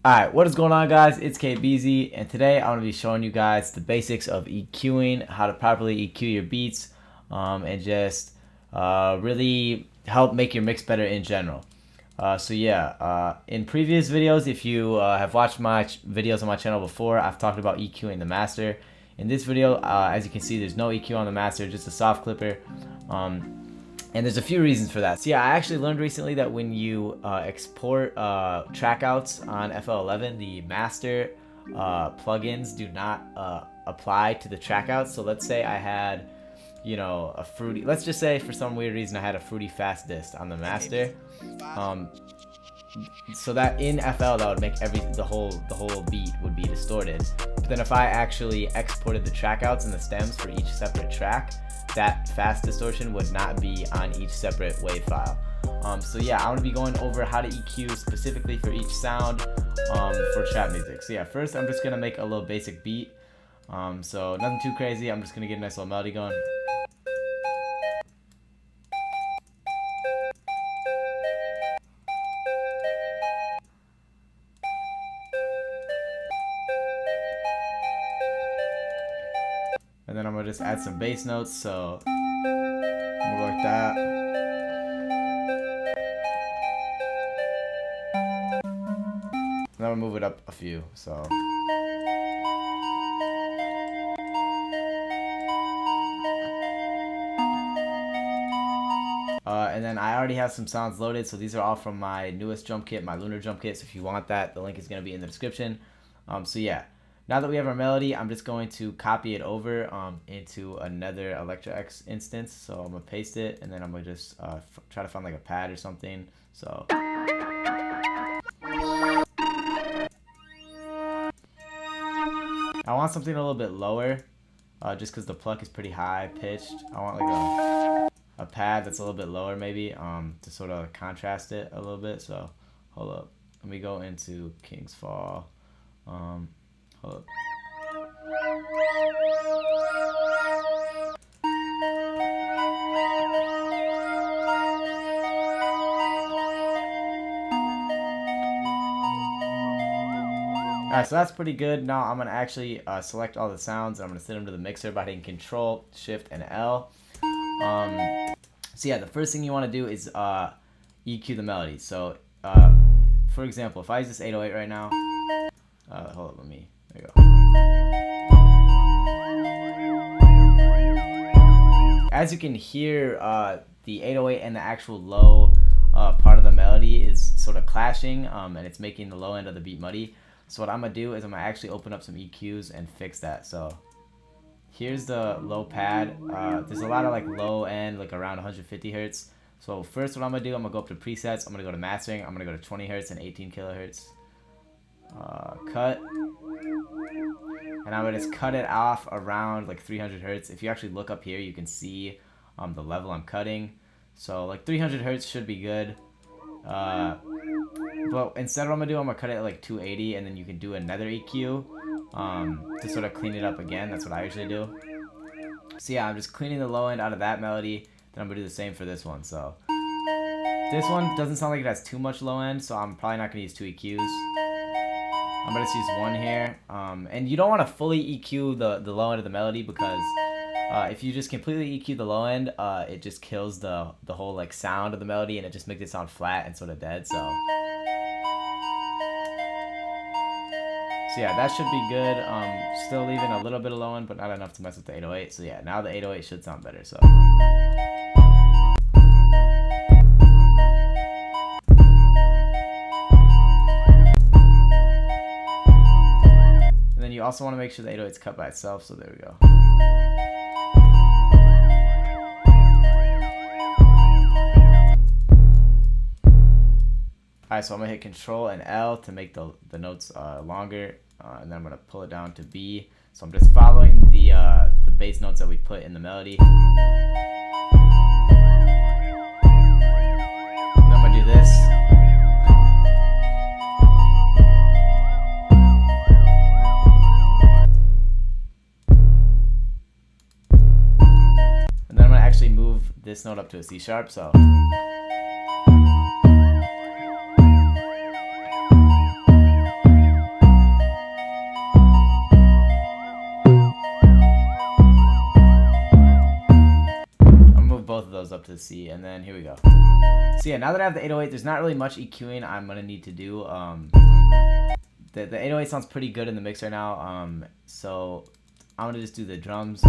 Alright, what is going on, guys? It's KBeaZy, and today I'm going to be showing you guys the basics of EQing, how to properly EQ your beats, and just really help make your mix better in general. In previous videos, if you have watched my videos on my channel before, I've talked about EQing the master. In this video, as you can see, there's no EQ on the master, just a soft clipper. And there's a few reasons for that. So yeah, I actually learned recently that when you export trackouts on FL11, the master plugins do not apply to the trackouts. So let's say I had, a fruity. Let's just say for some weird reason I had a fruity fast dist on the master. So that in FL that would make the whole beat would be distorted. But then if I actually exported the trackouts and the stems for each separate track, that fast distortion would not be on each separate wave file. So yeah, I'm gonna be going over how to EQ specifically for each sound for trap music. So yeah, first I'm just gonna make a little basic beat. So nothing too crazy. I'm just gonna get a nice little melody going. And then I'm gonna just add some bass notes, so I'm gonna go like that. And then I'll move it up a few, so. And then I already have some sounds loaded, so these are all from my newest drum kit, my Lunar drum kit. So if you want that, the link is gonna be in the description. So yeah. Now that we have our melody, I'm just going to copy it over into another ElectroX instance. So I'm going to paste it, and then I'm going to just try to find like a pad or something. So I want something a little bit lower, just because the pluck is pretty high pitched. I want like a pad that's a little bit lower maybe, to sort of contrast it a little bit. So hold up, let me go into King's Fall. Hold up. Alright, so that's pretty good. Now I'm going to actually select all the sounds, and I'm going to send them to the mixer by hitting Control, Shift, and L. So yeah, the first thing you want to do is EQ the melody. So for example, if I use this 808 right now, hold up, there you go. As you can hear, the 808 and the actual low part of the melody is sort of clashing, and it's making the low end of the beat muddy. So what I'm gonna do is I'm gonna actually open up some EQs and fix that. So here's the low pad. There's a lot of like low end, like around 150 hertz. So first, what I'm gonna do, I'm gonna go up to presets. I'm gonna go to mastering. I'm gonna go to 20 hertz and 18 kilohertz. Cut, and I would just cut it off around like 300 hertz. If you actually look up here, you can see the level I'm cutting. So like 300 hertz should be good. But instead, what I'm gonna do, I'm gonna cut it at like 280, and then you can do another EQ to sort of clean it up again. That's what I usually do. So yeah, I'm just cleaning the low end out of that melody. Then I'm gonna do the same for this one. So this one doesn't sound like it has too much low end, so I'm probably not gonna use two EQs. I'm going to use one here, and you don't want to fully EQ the low end of the melody, because if you just completely EQ the low end, it just kills the whole like sound of the melody, and it just makes it sound flat and sort of dead. So yeah, that should be good. Still leaving a little bit of low end, but not enough to mess with the 808. So yeah, now the 808 should sound better. So. You also want to make sure the 808 is cut by itself, so there we go. Alright, so I'm going to hit Control and L to make the notes longer, and then I'm going to pull it down to B. So I'm just following the bass notes that we put in the melody. And then I'm going to do this. Move this note up to a C sharp, so love to see. And then here we go. So yeah, now that I have the 808, there's not really much EQing I'm gonna need to do. The 808 sounds pretty good in the mix right now. So I'm gonna just do the drums.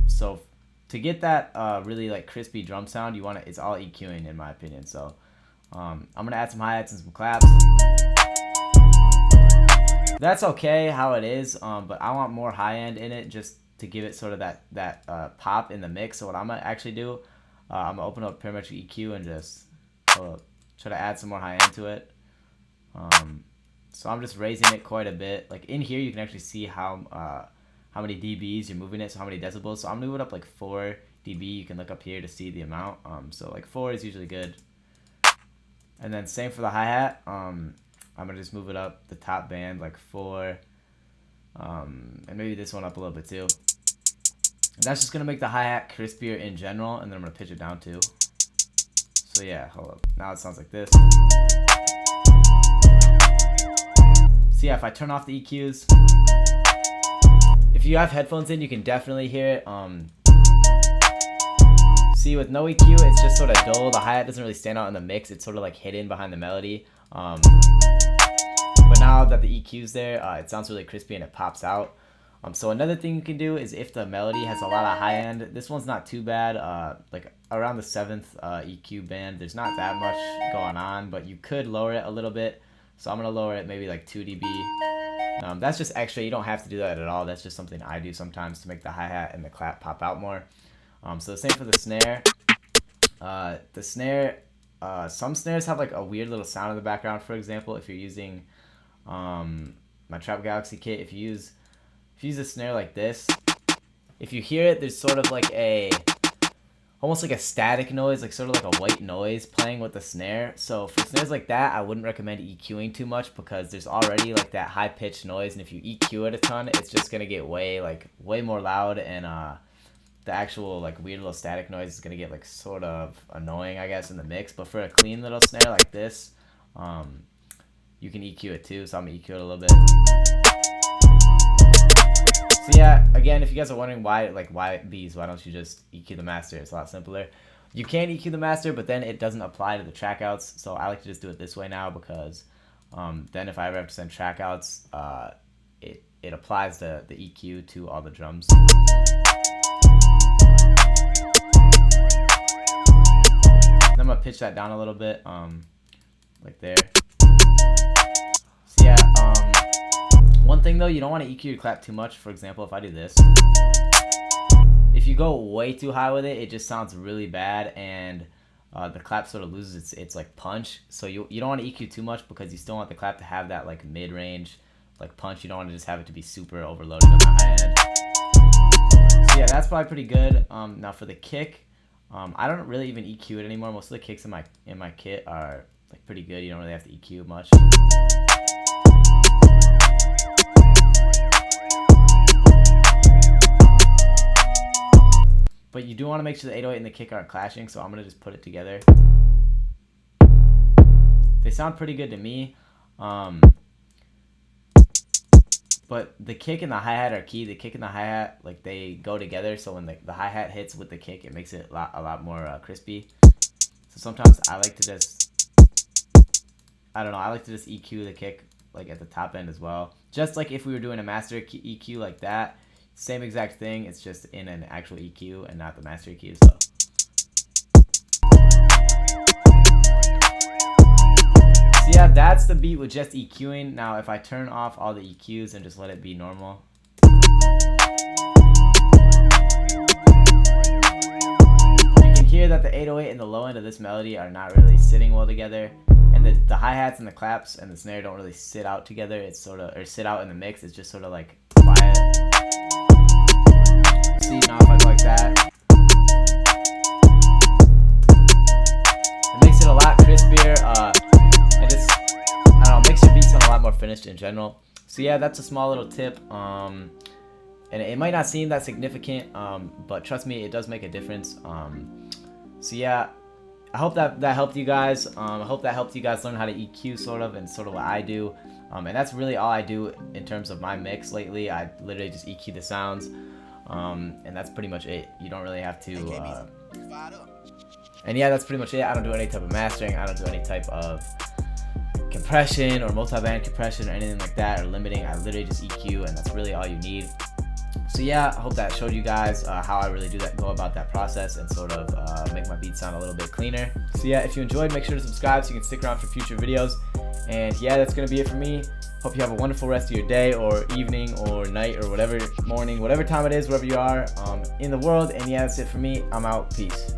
So to get that really like crispy drum sound, it's all EQing in my opinion. So I'm gonna add some hi-hats and some claps. That's okay how it is, but I want more high end in it just to give it sort of that pop in the mix. So what I'm gonna actually do, I'm gonna open up parametric EQ and just try to add some more high end to it. So I'm just raising it quite a bit. Like in here, you can actually see how many dBs you're moving it, so how many decibels. So I'm moving it up like 4 dB. You can look up here to see the amount. So like 4 is usually good. And then same for the hi-hat. I'm gonna just move it up the top band like 4, and maybe this one up a little bit too. And that's just gonna make the hi-hat crispier in general, and then I'm gonna pitch it down too. So yeah, hold up. Now it sounds like this. So yeah, if I turn off the EQs, if you have headphones in, you can definitely hear it. See, with no EQ, it's just sort of dull. The hi-hat doesn't really stand out in the mix. It's sort of like hidden behind the melody. But now that the EQ's there, it sounds really crispy and it pops out. So another thing you can do is if the melody has a lot of high end, this one's not too bad. Like around the 7th EQ band, there's not that much going on, but you could lower it a little bit. So I'm gonna lower it maybe like 2 dB. That's just extra. You don't have to do that at all. That's just something I do sometimes to make the hi-hat and the clap pop out more. So the same for the snare. The snare, some snares have like a weird little sound in the background. For example, if you're using my Trap Galaxy kit, if you use a snare like this, if you hear it, there's sort of like almost like a static noise, like sort of like a white noise playing with the snare. So for snares like that, I wouldn't recommend EQing too much because there's already like that high pitched noise, and if you EQ it a ton, it's just gonna get way more loud, and the actual like weird little static noise is gonna get like sort of annoying, I guess, in the mix. But for a clean little snare like this, you can EQ it too. So I'm gonna EQ it a little bit. So yeah, again, if you guys are wondering why Beaz, why don't you just EQ the master? It's a lot simpler. You can EQ the master, but then it doesn't apply to the trackouts. So I like to just do it this way now because then if I ever have to send trackouts, it applies the EQ to all the drums. I'm gonna pitch that down a little bit, like there. So yeah, one thing though, you don't want to EQ your clap too much. For example, if I do this, if you go way too high with it, it just sounds really bad, and the clap sort of loses its like punch. So you don't want to EQ too much because you still want the clap to have that like mid-range like punch. You don't want to just have it to be super overloaded on the high end. So yeah, that's probably pretty good. Now for the kick. I don't really even EQ it anymore. Most of the kicks in my kit are like pretty good. You don't really have to EQ much. But you do want to make sure the 808 and the kick aren't clashing, so I'm gonna just put it together. They sound pretty good to me. But the kick and the hi-hat are key. The kick and the hi-hat, like, they go together. So when the hi-hat hits with the kick, it makes it a lot more crispy. So sometimes I like to just, I don't know, I like to just EQ the kick like at the top end as well. Just like if we were doing a master EQ like that, same exact thing. It's just in an actual EQ and not the master EQ. So. So yeah, that's the beat with just EQing. Now if I turn off all the EQs and just let it be normal. You can hear that the 808 and the low end of this melody are not really sitting well together. And the hi-hats and the claps and the snare don't really sit out together. It's sort of, or sit out in the mix. It's just sort of like quiet. See, now if I go like that, it makes it a lot crispier. And just, I don't know, makes your beats sound a lot more finished in general. So yeah, that's a small little tip. And it might not seem that significant, but trust me, it does make a difference. So yeah, I hope that helped you guys. I hope that helped you guys learn how to EQ sort of what I do. And that's really all I do in terms of my mix lately. I literally just EQ the sounds. And that's pretty much it. You don't really have to And yeah, that's pretty much it. I don't do any type of mastering. I don't do any type of compression or multi-band compression or anything like that, or limiting. I literally just EQ, and that's really all you need. So yeah, I hope that showed you guys how I really go about that process, and sort of make my beats sound a little bit cleaner. So yeah, if you enjoyed, make sure to subscribe so you can stick around for future videos. And yeah, that's gonna be it for me. Hope you have a wonderful rest of your day or evening or night or whatever, morning, whatever time it is, wherever you are in the world. And yeah, that's it for me. I'm out. Peace.